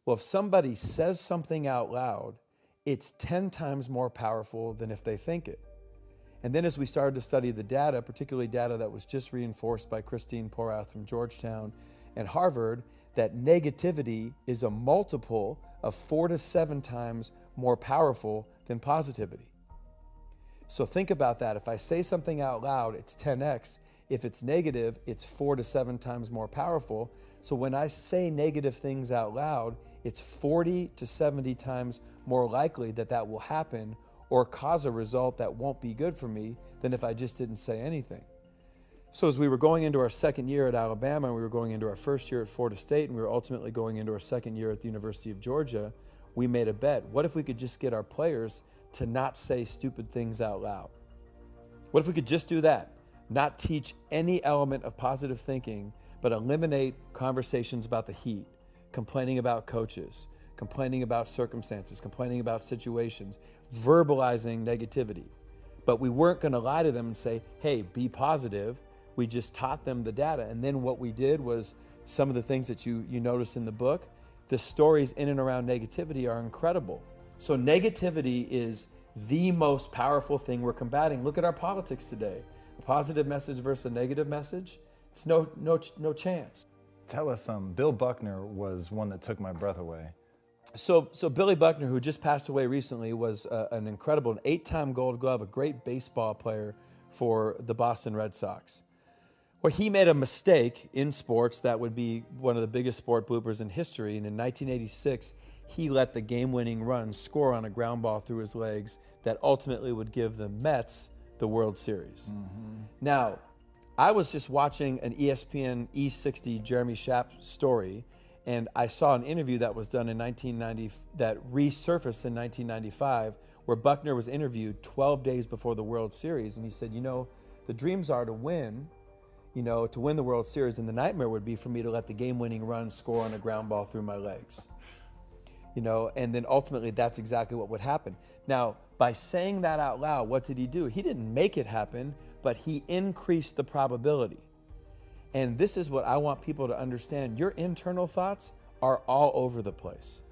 Well, if somebody says something out loud, it's 10 times more powerful than if they think it. And then as we started to study the data, particularly data that was just reinforced by Christine Porath from Georgetown and Harvard, that negativity is a multiple of 4 to 7 times more powerful than positivity. So think about that. If I say something out loud, it's 10x. If it's negative, it's 4 to 7 times more powerful. So when I say negative things out loud, it's 40 to 70 times more likely that that will happen or cause a result that won't be good for me than if I just didn't say anything. So as we were going into our second year at Alabama, and we were going into our first year at Florida State, and we were ultimately going into our second year at the University of Georgia, we made a bet. What if we could just get our players to not say stupid things out loud? What if we could just do that? Not teach any element of positive thinking, but eliminate conversations about the heat, complaining about coaches, complaining about circumstances, complaining about situations, verbalizing negativity. But we weren't going to lie to them and say, hey, be positive. We just taught them the data. And then what we did was some of the things that you noticed in the book, the stories in and around negativity are incredible. So negativity is the most powerful thing we're combating. Look at our politics today. A positive message versus a negative message, it's no chance. Tell us Bill Buckner was one that took my breath away. So Billy Buckner, who just passed away recently, was an incredible, an 8-time Gold Glove, a great baseball player for the Boston Red Sox. Well, he made a mistake in sports that would be one of the biggest sport bloopers in history. And in 1986, he let the game-winning run score on a ground ball through his legs that ultimately would give the Mets the World Series. Mm-hmm. Now, I was just watching an ESPN E60 Jeremy Schaap story, and I saw an interview that was done in 1990 that resurfaced in 1995, where Buckner was interviewed 12 days before the World Series, and he said, the dreams are to win the World Series, and the nightmare would be for me to let the game-winning run score on a ground ball through my legs. And then ultimately that's exactly what would happen. Now, by saying that out loud, what did he do? He didn't make it happen, but he increased the probability. And this is what I want people to understand. Your internal thoughts are all over the place.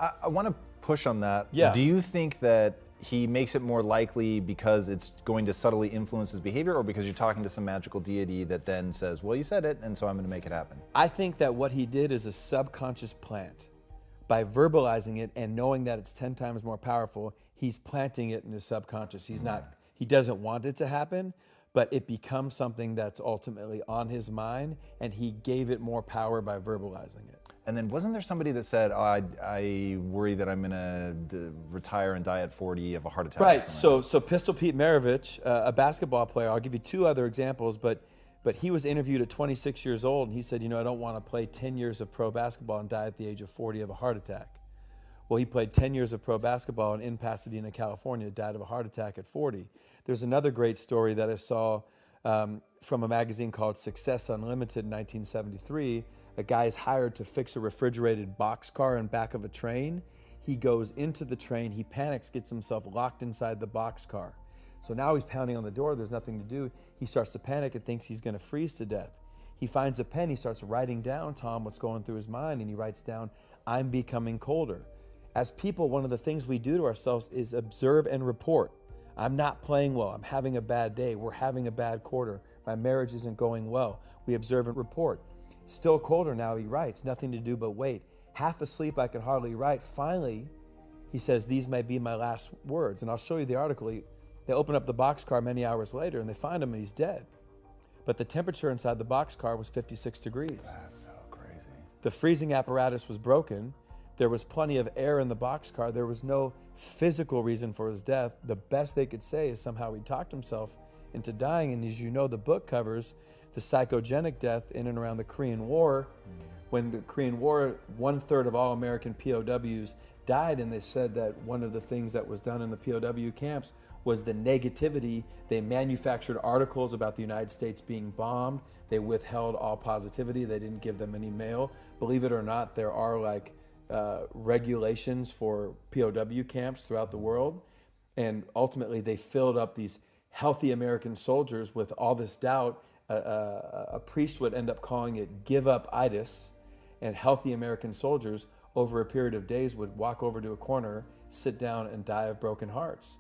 I want to push on that. Yeah. Do you think that he makes it more likely because it's going to subtly influence his behavior, or because you're talking to some magical deity that then says, well, you said it, and so I'm going to make it happen? I think that what he did is a subconscious plant. By verbalizing it and knowing that it's 10 times more powerful, he's planting it in his subconscious. He doesn't want it to happen, but it becomes something that's ultimately on his mind, and he gave it more power by verbalizing it. And then wasn't there somebody that said, I worry that I'm going to retire and die at 40 of a heart attack? Right, so Pistol Pete Maravich, a basketball player, I'll give you 2 other examples, but he was interviewed at 26 years old, and he said, I don't want to play 10 years of pro basketball and die at the age of 40 of a heart attack. Well, he played 10 years of pro basketball and in Pasadena, California, died of a heart attack at 40. There's another great story that I saw from a magazine called Success Unlimited in 1973. A guy is hired to fix a refrigerated boxcar in back of a train. He goes into the train, he panics, gets himself locked inside the boxcar. So now he's pounding on the door, there's nothing to do. He starts to panic and thinks he's gonna freeze to death. He finds a pen, he starts writing down, Tom, what's going through his mind, and he writes down, I'm becoming colder. As people, one of the things we do to ourselves is observe and report. I'm not playing well, I'm having a bad day, we're having a bad quarter, my marriage isn't going well. We observe and report. Still colder now, he writes, nothing to do but wait. Half asleep, I can hardly write. Finally, he says, these may be my last words. And I'll show you the article. They open up the boxcar many hours later and they find him and he's dead. But the temperature inside the boxcar was 56 degrees. That's so crazy. The freezing apparatus was broken. There was plenty of air in the boxcar. There was no physical reason for his death. The best they could say is somehow he talked himself into dying. And as you know, the book covers the psychogenic death in and around the Korean War. When the Korean War, 1/3 of all American POWs died, and they said that one of the things that was done in the POW camps was the negativity. They manufactured articles about the United States being bombed. They withheld all positivity. They didn't give them any mail. Believe it or not, there are regulations for POW camps throughout the world. And ultimately, they filled up these healthy American soldiers with all this doubt. A priest would end up calling it give-up-itis, and healthy American soldiers over a period of days would walk over to a corner, sit down, and die of broken hearts.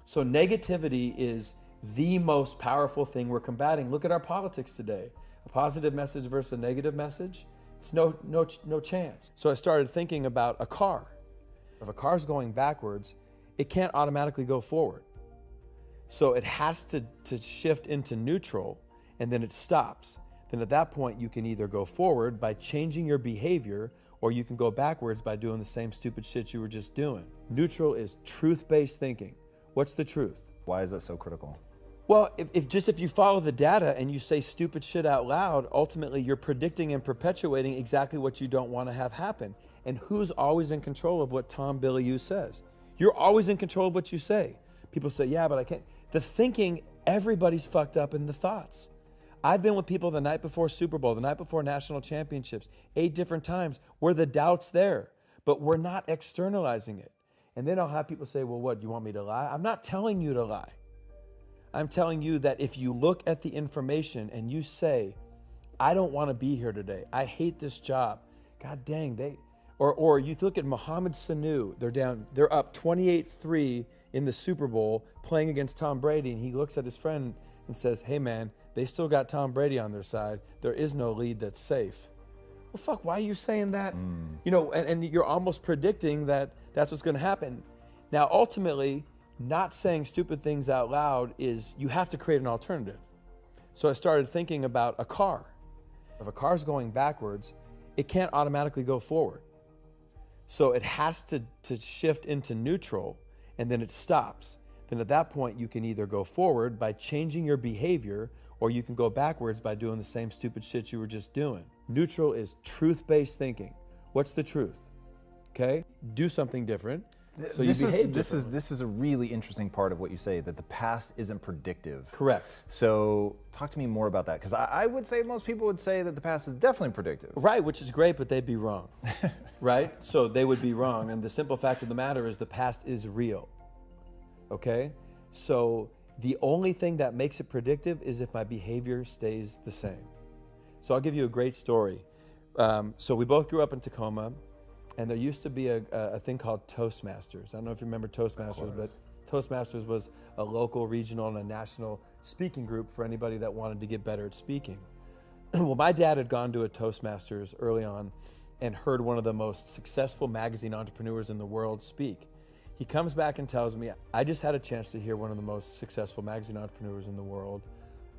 So negativity is the most powerful thing we're combating. Look at our politics today. A positive message versus a negative message, it's no chance. So I started thinking about a car. If a car's going backwards, it can't automatically go forward. So it has to shift into neutral, and then it stops. Then at that point, you can either go forward by changing your behavior, or you can go backwards by doing the same stupid shit you were just doing. Neutral is truth-based thinking. What's the truth? Why is that so critical? Well, if you follow the data and you say stupid shit out loud, ultimately you're predicting and perpetuating exactly what you don't want to have happen. And who's always in control of what Tom Billy you says? You're always in control of what you say. People say, yeah, but I can't. The thinking, everybody's fucked up in the thoughts. I've been with people the night before Super Bowl, the night before national championships, 8 different times where the doubt's there, but we're not externalizing it. And then I'll have people say, well, what, do you want me to lie? I'm not telling you to lie. I'm telling you that if you look at the information and you say, I don't want to be here today. I hate this job. God dang, or you look at Mohamed Sanu, they're up 28-3 in the Super Bowl playing against Tom Brady, and he looks at his friend and says, hey man, they still got Tom Brady on their side. There is no lead that's safe. Well, fuck, why are you saying that? You know, and you're almost predicting that that's what's going to happen. Now, ultimately, not saying stupid things out loud is you have to create an alternative. So I started thinking about a car. If a car's going backwards, it can't automatically go forward. So it has to shift into neutral, and then it stops. Then at that point, you can either go forward by changing your behavior, or you can go backwards by doing the same stupid shit you were just doing. Neutral is truth-based thinking. What's the truth? Okay? Do something different. So you behave differently. This is a really interesting part of what you say, that the past isn't predictive. Correct. So talk to me more about that, because I would say most people would say that the past is definitely predictive. Right, which is great, but they'd be wrong. Right? So they would be wrong. And the simple fact of the matter is the past is real. Okay? So the only thing that makes it predictive is if my behavior stays the same. So I'll give you a great story. So we both grew up in Tacoma, and there used to be a thing called Toastmasters. I don't know if you remember Toastmasters, but Toastmasters was a local, regional, and a national speaking group for anybody that wanted to get better at speaking. Well, my dad had gone to a Toastmasters early on and heard one of the most successful magazine entrepreneurs in the world speak. He comes back and tells me, I just had a chance to hear one of the most successful magazine entrepreneurs in the world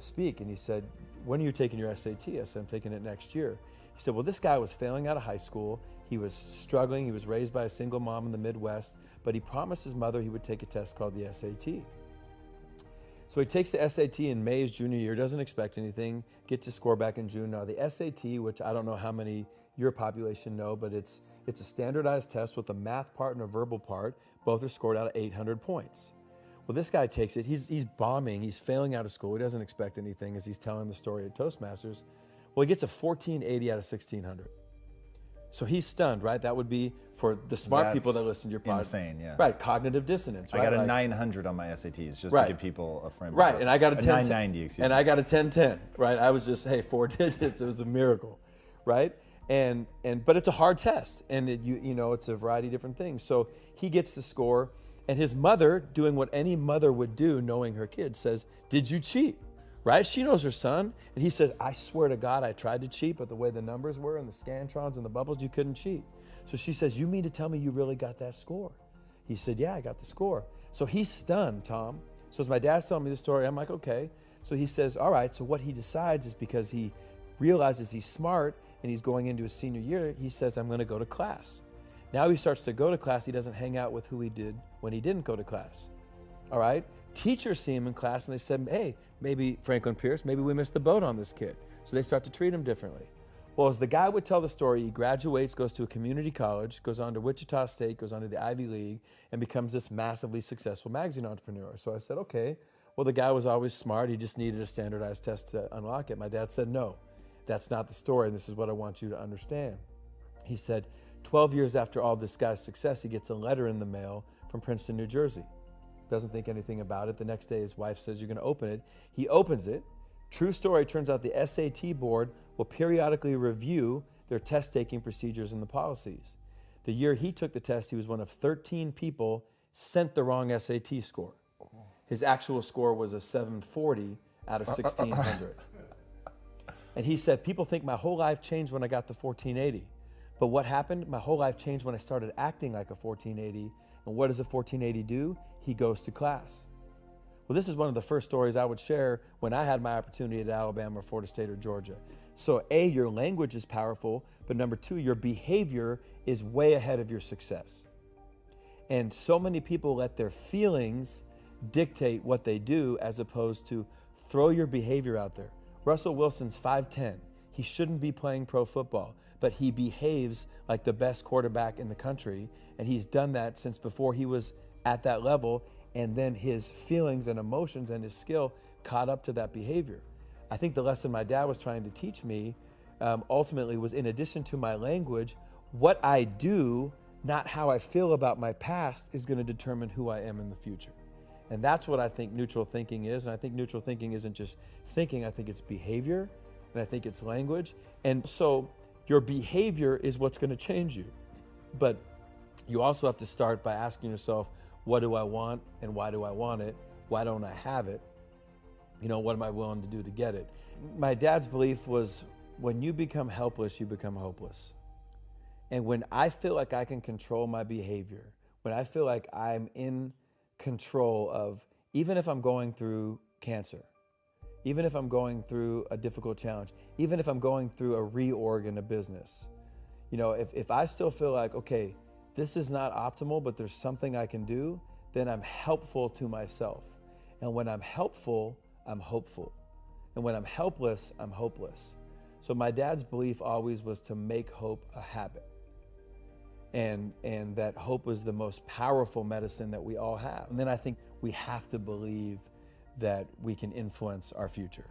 speak. And he said, when are you taking your SAT? I said, I'm taking it next year. He said, well, this guy was failing out of high school. He was struggling. He was raised by a single mom in the Midwest, but he promised his mother he would take a test called the SAT. So he takes the SAT in May, his junior year, doesn't expect anything, gets his score back in June. Now the SAT, which I don't know how many your population know, but it's a standardized test with a math part and a verbal part. Both are scored out of 800 points. Well, this guy takes it. He's bombing. He's failing out of school. He doesn't expect anything as he's telling the story at Toastmasters. Well, he gets a 1480 out of 1600. So he's stunned, right? That would be for the smart people that listen to your podcast. Insane, yeah. Right, cognitive dissonance. I Right? got a 900 on my SATs just Right. to give people a frame. Right, and I got a 990, excuse me. And I got a 1010, right? I was just, hey, 4 digits. It was a miracle, right? But it's a hard test, and you know it's a variety of different things. So he gets the score, and his mother, doing what any mother would do, knowing her kid, says, "Did you cheat?" Right? She knows her son, and he says, "I swear to God, I tried to cheat, but the way the numbers were and the scantrons and the bubbles, you couldn't cheat." So she says, "You mean to tell me you really got that score?" He said, "Yeah, I got the score." So he's stunned, Tom. So as my dad's telling me the story, I'm like, okay. So he says, all right. So what he decides is, because he realizes he's smart and he's going into his senior year, he says, I'm going to go to class. Now he starts to go to class. He doesn't hang out with who he did when he didn't go to class. All right. Teachers see him in class and they said, hey, maybe Franklin Pierce, maybe we missed the boat on this kid. So they start to treat him differently. Well, as the guy would tell the story, he graduates, goes to a community college, goes on to Wichita State, goes on to the Ivy League, and becomes this massively successful magazine entrepreneur. So I said, okay, well, the guy was always smart. He just needed a standardized test to unlock it. My dad said, no, that's not the story, and this is what I want you to understand. He said, 12 years after all this guy's success, he gets a letter in the mail from Princeton, New Jersey. Doesn't think anything about it. The next day, his wife says, you're going to open it. He opens it. True story, turns out the SAT board will periodically review their test-taking procedures and the policies. The year he took the test, he was one of 13 people sent the wrong SAT score. His actual score was a 740 out of 1,600. And he said, people think my whole life changed when I got the 1480. But what happened? My whole life changed when I started acting like a 1480. And what does a 1480 do? He goes to class. Well, this is one of the first stories I would share when I had my opportunity at Alabama or Florida State or Georgia. So A, your language is powerful, but number two, your behavior is way ahead of your success. And so many people let their feelings dictate what they do as opposed to throw your behavior out there. Russell Wilson's 5'10". He shouldn't be playing pro football, but he behaves like the best quarterback in the country. And he's done that since before he was at that level. And then his feelings and emotions and his skill caught up to that behavior. I think the lesson my dad was trying to teach me ultimately was, in addition to my language, what I do, not how I feel about my past, is going to determine who I am in the future. And that's what I think neutral thinking is. And I think neutral thinking isn't just thinking, I think it's behavior, and I think it's language. And so your behavior is what's going to change you. But you also have to start by asking yourself, what do I want and why do I want it? Why don't I have it? You know, what am I willing to do to get it? My dad's belief was, when you become helpless, you become hopeless. And when I feel like I can control my behavior, when I feel like I'm in control of, even if I'm going through cancer, even if I'm going through a difficult challenge, even if I'm going through a reorg in a business, you know, if I still feel like, okay, this is not optimal, but there's something I can do, then I'm helpful to myself. And when I'm helpful, I'm hopeful. And when I'm helpless, I'm hopeless. So my dad's belief always was to make hope a habit. And that hope was the most powerful medicine that we all have. And then I think we have to believe that we can influence our future.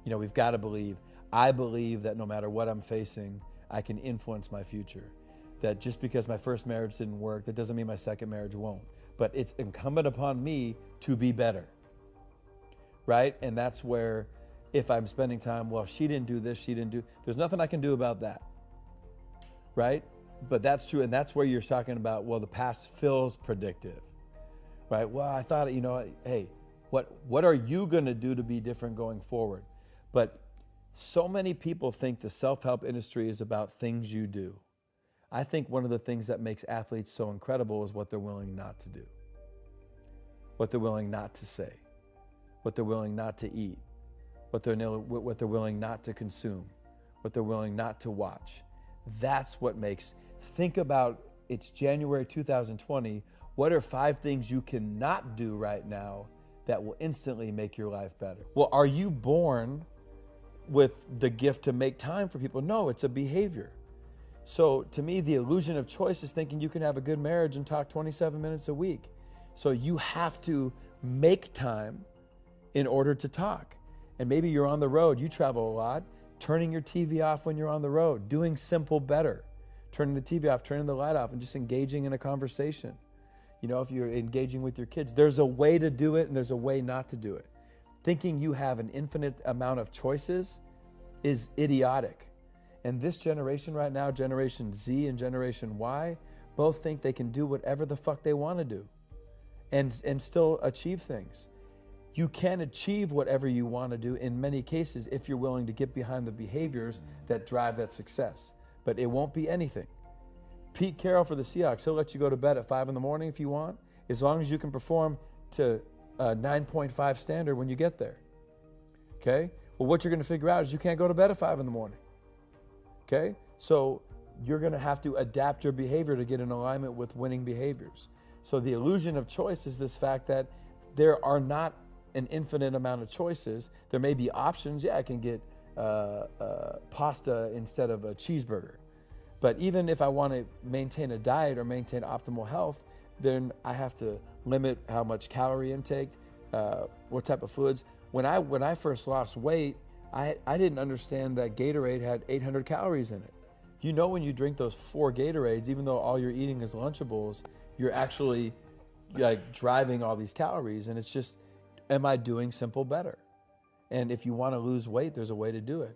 You know, we've got to believe, I believe that no matter what I'm facing, I can influence my future. That just because my first marriage didn't work, that doesn't mean my second marriage won't. But it's incumbent upon me to be better, right? And that's where, if I'm spending time, well, she didn't do this, she didn't do, there's nothing I can do about that, right? But that's true, and that's where you're talking about, well, the past feels predictive, right? Well, I thought, you know, hey, what are you gonna do to be different going forward? But so many people think the self-help industry is about things you do. I think one of the things that makes athletes so incredible is what they're willing not to do, what they're willing not to say, what they're willing not to eat, what they're willing not to consume, what they're willing not to watch. That's what makes, think about, it's January 2020, what are 5 things you cannot do right now that will instantly make your life better? Well, are you born with the gift to make time for people? No, it's a behavior. So to me, the illusion of choice is thinking you can have a good marriage and talk 27 minutes a week. So you have to make time in order to talk. And maybe you're on the road, you travel a lot, turning your TV off when you're on the road, doing simple better, turning the TV off, turning the light off, and just engaging in a conversation. You know, if you're engaging with your kids, there's a way to do it and there's a way not to do it. Thinking you have an infinite amount of choices is idiotic. And this generation right now, Generation Z and Generation Y, both think they can do whatever the fuck they want to do and still achieve things. You can achieve whatever you want to do in many cases if you're willing to get behind the behaviors that drive that success. But it won't be anything. Pete Carroll for the Seahawks, he'll let you go to bed at 5 in the morning if you want, as long as you can perform to a 9.5 standard when you get there. Okay? Well, what you're going to figure out is you can't go to bed at 5 in the morning. Okay? So you're going to have to adapt your behavior to get in alignment with winning behaviors. So the illusion of choice is this fact that there are not an infinite amount of choices. There may be options. Yeah, I can get pasta instead of a cheeseburger. But even if I want to maintain a diet or maintain optimal health, then I have to limit how much calorie intake, what type of foods. When I first lost weight, I didn't understand that Gatorade had 800 calories in it. You know, when you drink those 4 Gatorades, even though all you're eating is Lunchables, you're actually like driving all these calories. And it's just, am I doing simple better? And if you want to lose weight, there's a way to do it.